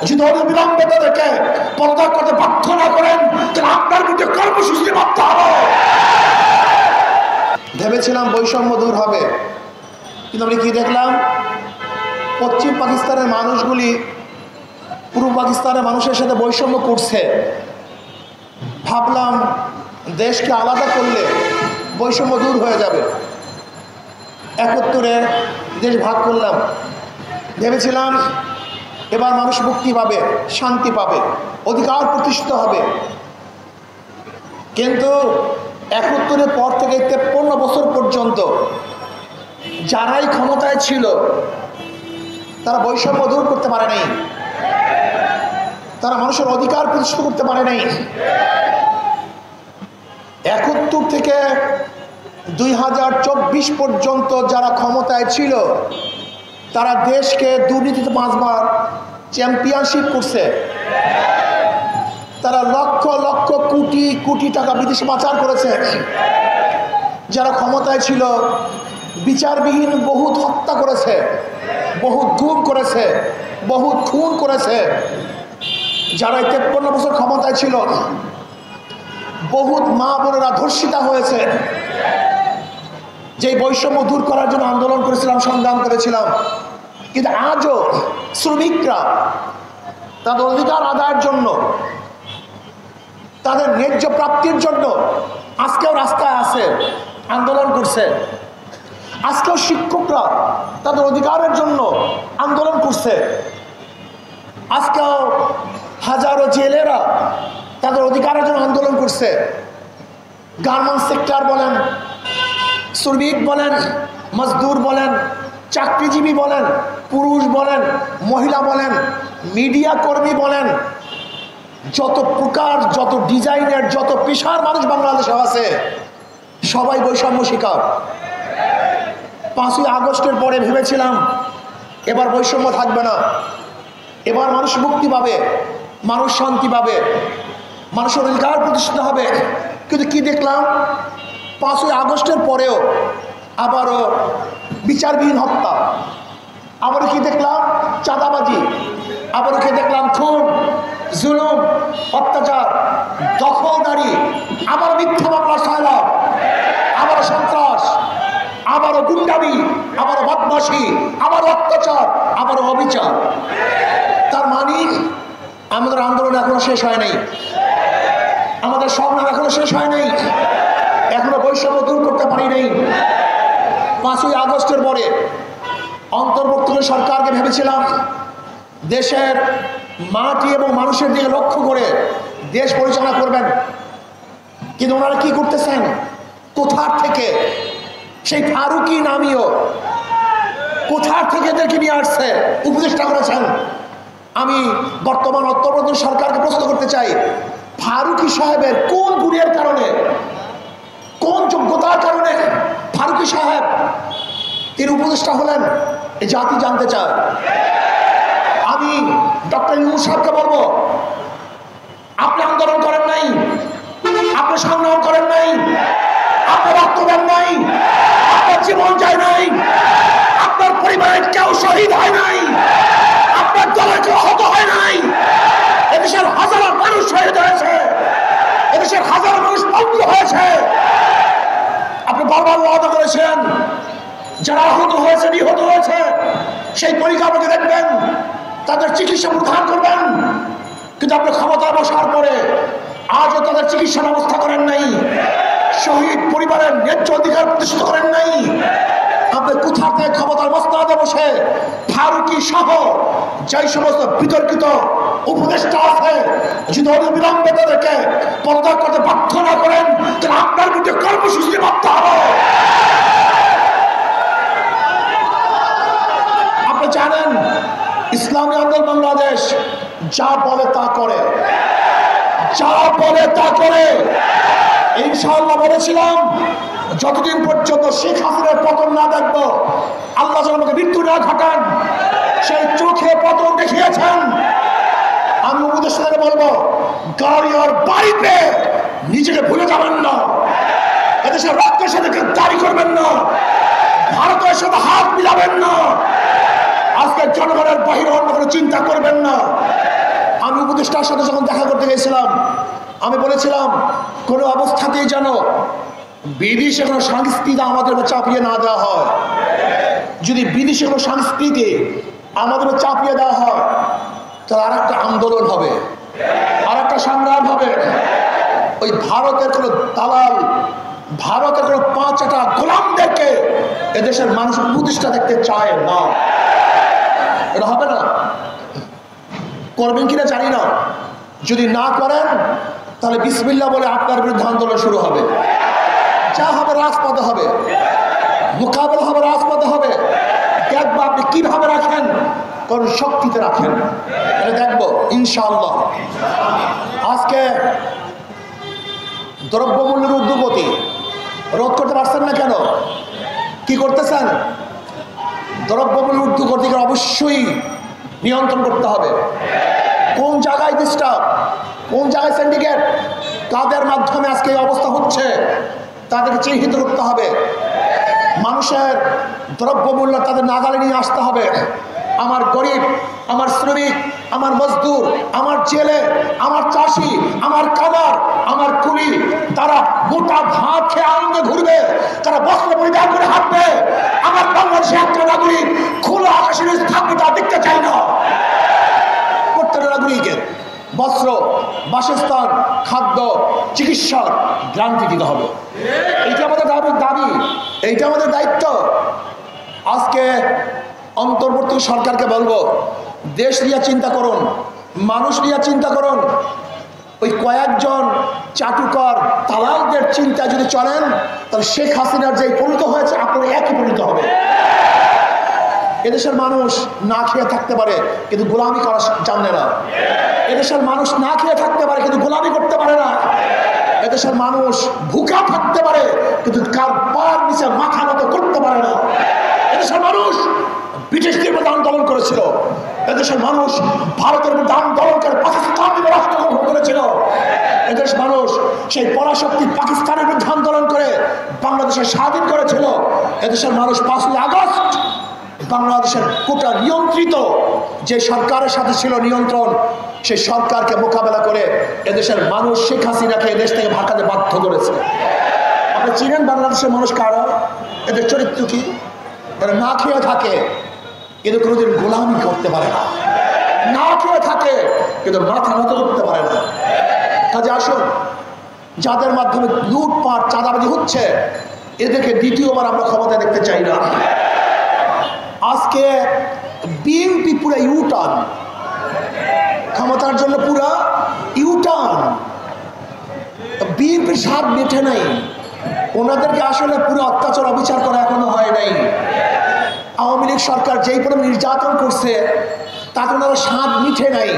যদি অবিলম্বে তাদেরকে পদত্যাগ করতে বাধ্য না করেন তাহলে আপনার বিরুদ্ধে কর্মসূচি বাধ্য হবে। ভেবেছিলাম বৈষম্য দূর হবে, কিন্তু আমি কি দেখলাম, পশ্চিম পাকিস্তানের মানুষগুলি পূর্ব পাকিস্তানের মানুষের সাথে বৈষম্য করছে। ভাবলাম দেশকে আলাদা করলে বৈষম্য দূর হয়ে যাবে। ৭১-এ দেশ ভাগ করলাম, ভেবেছিলাম এবার মানুষ মুক্তি পাবে, শান্তি পাবে, অধিকার প্রতিষ্ঠিত হবে। কিন্তু ৭১-এর পর থেকে ৫৩ বছর পর্যন্ত যারাই ক্ষমতায় ছিল তারা বৈষম্য দূর করতে পারে নাই, তারা মানুষের অধিকার প্রতিষ্ঠিত করতে পারে নাই। ৭১ থেকে ২০২৪ পর্যন্ত যারা ক্ষমতায় ছিল তারা দেশকে দুর্নীতিতে ৫ বার চ্যাম্পিয়নশিপ করছে। তারা লক্ষ লক্ষ কোটি কোটি টাকা বিদেশে পাচার করেছে। যারা ক্ষমতায় ছিল বিচারবিহীন বহুত হত্যা করেছে, বহুত গুম করেছে, বহুত খুন করেছে। যারা ৫৩ বছর ক্ষমতায় ছিল বহুত মা বোনেরা ধর্ষিতা হয়েছে। যে বৈষম্য দূর করার জন্য আন্দোলন করেছিলাম, সংগ্রাম করেছিলাম, কিন্তু আজও শ্রমিকরা তাদের অধিকার আদায়ের জন্য, তাদের ন্যায্য প্রাপ্তির জন্য আজকেও রাস্তায় আছে, আন্দোলন করছে। আজকেও শিক্ষকরা তাদের অধিকারের জন্য আন্দোলন করছে। আজকেও হাজারো জেলেরা তাদের অধিকারের জন্য আন্দোলন করছে। গার্মেন্টস সেক্টর বলেন, শ্রমিক বলেন, মজদুর বলেন, চাকরিজীবী বলেন, পুরুষ বলেন, মহিলা বলেন, মিডিয়া কর্মী বলেন, যত প্রকার, যত ডিজাইনের, যত পেশার মানুষ বাংলাদেশে আছে সবাই বৈষম্য শিকার। ৫ই আগস্টের পরে ভেবেছিলাম এবার বৈষম্য থাকবে না, এবার মানুষ মুক্তি পাবে, মানুষ শান্তি পাবে, মানুষের অধিকার প্রতিষ্ঠিত হবে। কিন্তু কি দেখলাম, ৫ই আগস্টের পরেও আবারও বিচারবিহীন হত্যা, আবারও কি দেখলাম চাঁদাবাজি, আবারও কি দেখলাম খুন, জুলুম, অত্যাচার, দখলদারি, আবার মিথ্যা মামলা সয়লাভ, আবারও সন্ত্রাস, আবারও গুন্ডামি, আবারও বদমাশি, আবারও অত্যাচার, আবারও অবিচার। তার মানে আমাদের আন্দোলন এখনো শেষ হয় নাই, আমাদের সংগ্রাম এখনো শেষ হয় নাই, এখনো বৈষম্য দূর করতে পারি নাই। ৫ই আগস্টের পরে অন্তর্বর্তীকালীন সরকারকে ভেবেছিলাম দেশের মাটি এবং মানুষের দিকে লক্ষ্য করে দেশ পরিচালনা করবেন, কিন্তু ওনারা কি করতেছেন, কোথার থেকে সেই ফারুকি নামীয় কোথার থেকে এদেরকে নিয়ে আসছে, উপদেষ্টা করেছেন। আমি বর্তমান অন্তর্বর্তীকালীন সরকারকে প্রশ্ন করতে চাই, ফারুকি সাহেবের কোন গুণের কারণে, কোন যোগ্যতার কারণে ফারুকি সাহেব তিনি উপদেষ্টা হলেন, এই জাতি জানতে চায়। আমি ডক্টর ইউনূস সাহেবকে বলবো, আপনি আন্দোলন করেন নাই, আপনি সংগ্রাম করেন নাই, আপনি রক্ত দেন নাই, আপনার জীবন যায় নাই, আপনার পরিবারের কেউ শহীদ হয় নাই, আপনার দলের কেউ আহত হয় নাই, এদেশের হাজারো মানুষ শহীদ হয়েছে, এদেশের হাজারো মানুষ বন্দী হয়েছে। আপনি বারবার ওয়াদা করেছেন যারা আহত হয়েছে, নিহত হয়েছে সেই পরিকাঠামোকে দেখবেন, তাদের চিকিৎসা প্রদান করবেন, কিন্তু আপনি ক্ষমতা বসার পরে আজও তাদের চিকিৎসা ব্যবস্থা করেন নাই, শহীদ পরিবারের ন্যায্য অধিকার প্রতিষ্ঠিত করেন নাই। আপনি কোথা থেকে ক্ষমতার মসনদে বসে ফারুকি সহ যেই সমস্ত বিতর্কিত উপদেষ্টা আছে, যদি অবিলম্বে তাদেরকে পদত্যাগ করতে বাধ্য না করেন তাহলে আপনার বিরুদ্ধে কর্মসূচি বাধ্য হবে। আপনি জানেন ইসলামী আন্দোলন বাংলাদেশ যা বলে তা করে, যা বলে তা করে। ইনশাআল্লাহ বলেছিলাম যতদিন পর্যন্ত শেখ হাসিনার পতন না দেখবো, আল্লাহ যেন আমাকে মৃত্যু না ঘটান, সেই চোখে পতন দেখিয়েছেন। আমি উপদেষ্টাকে বলবো, গাড়ি আর বাড়িতে নিজেকে ভুলে যাবেন না, এদেশের রক্তের সাথে দাঁড়ি করবেন না, ভারতের সাথে হাত মিলাবেন না, আজকে জনগণের বাহিরে অন্য কোনো চিন্তা করবেন না। উপদেষ্টার সাথে যখন দেখা করতে গেছিলাম, আমি বলেছিলাম কোনো অবস্থাতেই যেন বিদেশে কোনো সংস্কৃতি আমাদের চাপিয়ে না দেওয়া হয়। যদি বিদেশে কোনো সংস্কৃতি আমাদের চাপিয়ে দেওয়া হয়, তাহলে আর একটা আন্দোলন হবে, আর একটা সংগ্রাম হবে। ওই ভারতের কোনো দালাল, ভারতের কোনো পাঁচটা গোলামদেরকে এদেশের মানুষ প্রতিষ্ঠা দেখতে চায় না। এটা হবে না। করবেন কিনা জানি না। যদি না করেন তাহলে বিসমিল্লাহ বলে আপনার বিরুদ্ধে আন্দোলন শুরু হবে। যা হবে রাজপথে হবে, মোকাবেলা হবে রাজপথে হবে। দেখবো আপনি কিভাবে রাখেন, কোন শক্তিতে রাখেন, এটা দেখবো ইনশাআল্লাহ। আজকে দ্রব্যমূল্যের ঊর্ধ্বগতি রোধ করতে পারছেন না কেন? কি করতেছেন? দ্রব্যমূল্যের ঊর্ধ্বগতিকে অবশ্যই নিয়ন্ত্রণ করতে হবে। কোন জায়গায় ডিস্টার্ব, কোন জায়গায় সিন্ডিকেট, কাদের মাধ্যমে আজকে এই অবস্থা হচ্ছে, তাদেরকে চিহ্নিত করতে হবে। মানুষের দ্রব্যমূল্য তাদের নাগালে নিয়ে আসতে হবে। আমার গরিব, আমার শ্রমিক, আমার মজদুর, আমার জেলে, আমার চাষি, আমার কামার, আমার কুলি, তারা মোটা ভাত খেয়ে আনন্দে ঘুরবে, তারা বস্ত্র পরিধান করে হাঁটবে। আমার বাংলাদেশে একটা নাগরিক খোলা আকাশের নিচে থাকবে, তা দেখতে চাই না। প্রত্যেকটা নাগরিকের বস্ত্র, বাসস্থান, খাদ্য, চিকিৎসার গ্যারান্টি দিতে হবে। এইটা আমাদের দাবি, এইটা আমাদের দায়িত্ব। আজকে অন্তর্বর্তী সরকারকে বলবো, দেশ নিয়ে চিন্তা করুন, মানুষ নিয়ে চিন্তা করুন। ওই কয়েকজন চাটুকর দালালদের চিন্তায় যদি চলেন, তাহলে শেখ হাসিনার যে পরিণত হয়েছে আপনার একই পরিণত হবে। এদেশের মানুষ না খেয়ে থাকতে পারে কিন্তু গোলামি করা জানে না। এদেশের মানুষ না খেয়ে থাকতে পারে কিন্তু গোলামি করতে পারে না। এদেশের মানুষ ভুকা থাকতে পারে কিন্তু কার পায়ের নিচে মাথা নত করতে পারে না। এদেশের মানুষ ব্রিটিশদের বিরুদ্ধে আন্দোলন করেছিল। এদেশের মানুষ ভারতের বিরুদ্ধে আন্দোলন করে পাকিস্তান রাষ্ট্র গঠন করেছিল। এদেশ মানুষ সেই পরাশক্তি পাকিস্তানের বিরুদ্ধে আন্দোলন করে বাংলাদেশের স্বাধীন করেছিল। এদেশের মানুষ 5ই আগস্ট বাংলাদেশের কোটা নিয়ন্ত্রিত যে সরকারের সাথে ছিল নিয়ন্ত্রণ, সেই সরকারকে মোকাবেলা করে এদেশের মানুষ শেখ হাসিনাকে এদেশ থেকে ভাগাতে বাধ্য করেছে। আপনি চিনেন বাংলাদেশের মানুষ কারা? এদের চরিত্র কি? এরা না খেয়ে থাকে কিন্তু কোনোদিন গোলামি করতে পারে না, না খেয়ে থাকে কিন্তু মাথা নত করতে পারে না। কাজে আসুন, যাদের মাধ্যমে লুটপাট চাঁদাবাজি হচ্ছে, এদেরকে দ্বিতীয়বার আমরা ক্ষমতায় দেখতে চাই না। আজকে বিএনপি পুরো ইউটার্ন, ক্ষমতার জন্য পুরো ইউটার্ন। বিএনপির স্বাদ মেটে নাই, ওনাদেরকে আসলে পুরো অত্যাচার অবিচার করা এখনো হয় নাই। আওয়ামী লীগ সরকার যেই পরিমাণ নির্যাতন করছে তাতে ওনারা স্বাদ মিঠে নাই।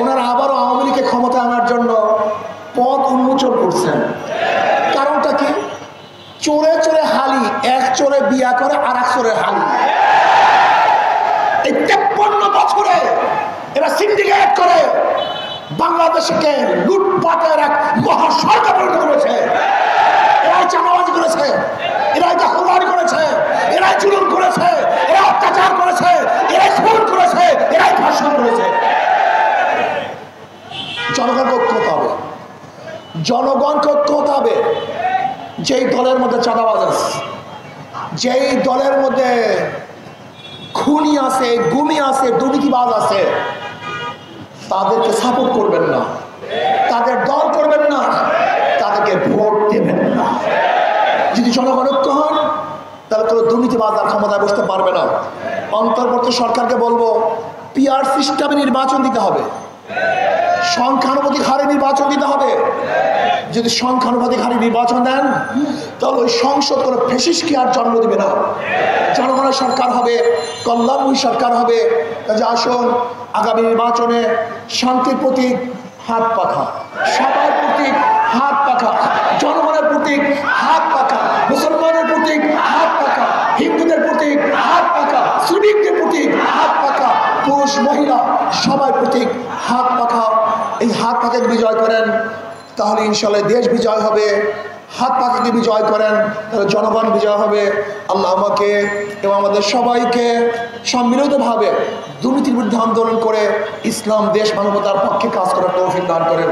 ওনারা আবারও আওয়ামী লীগকে ক্ষমতা আনার জন্য পথ উন্মোচন করছেন। কারণটা কি? চোরে চোরে হালি, এক চোরে বিয়া করে আর এক চোরে হালি। এই 53 বছরে এরা সিন্ডিকেট করে বাংলাদেশকে লুটপাটের এক মহাসরকার পরিণত করেছে। এরাই চাঁদাবাজি করেছে, এরাই দখলদারি করেছে, এরাই জুলুম করেছে, এরা অত্যাচার করেছে, এরাই খুন করেছে, এরাই ধর্ষণ করেছে। জনগণকে ঐক্য হতে হবে, জনগণকে ঐক্য হতে হবে। যেই দলের মধ্যে চাঁদাবাজ আছে, যেই দলের মধ্যে খুনি আছে, গুমি আছে, দুর্নীতিবাজ আছে, তাদেরকে সাপোর্ট করবেন না, তাদের দল করবেন না, তাদেরকে ভোট দেবেন না। যদি জনগণ ঐক্য হন তাহলে কোনো দুর্নীতিবাজ আর ক্ষমতায় বসতে পারবে না। অন্তর্বর্তী সরকারকে বলবো, পিআর সিস্টেমে নির্বাচন দিতে হবে, সংখ্যানুপাতিক হারে নির্বাচন দিতে হবে। যদি সংখ্যানুপাতিক হারে নির্বাচন দেন তাহলে ওই সংসদ কোনো ফ্যাসিস্টকে আর জন্ম দেবে না। জনগণের সরকার হবে, কল্যাণময়ী সরকার হবে। কাজে আসুন, আগামী নির্বাচনে শান্তির প্রতীক হাত পাখা, সবার প্রতীক হাত পাখা, জনগণের প্রতীক হাত পাখা, মুসলমানের প্রতীক হাত পাখা, হিন্দুদের প্রতীক হাত পাখা, শ্রমিকদের প্রতীক হাত পাখা, পুরুষ মহিলা সবাই প্রতীক হাত পাখা। এই হাত পাখাকে বিজয় করেন তাহলে ইনশাল্লাহ দেশ বিজয় হবে, হাত পাখাকে বিজয় করেন, তাহলে জনগণ বিজয় হবে। আল্লাহ আমাকে এবং আমাদের সবাইকে সম্মিলিতভাবে দুর্নীতির বিরুদ্ধে আন্দোলন করে ইসলাম, দেশ, মানবতার পক্ষে কাজ করার তৌফিক দান করেন।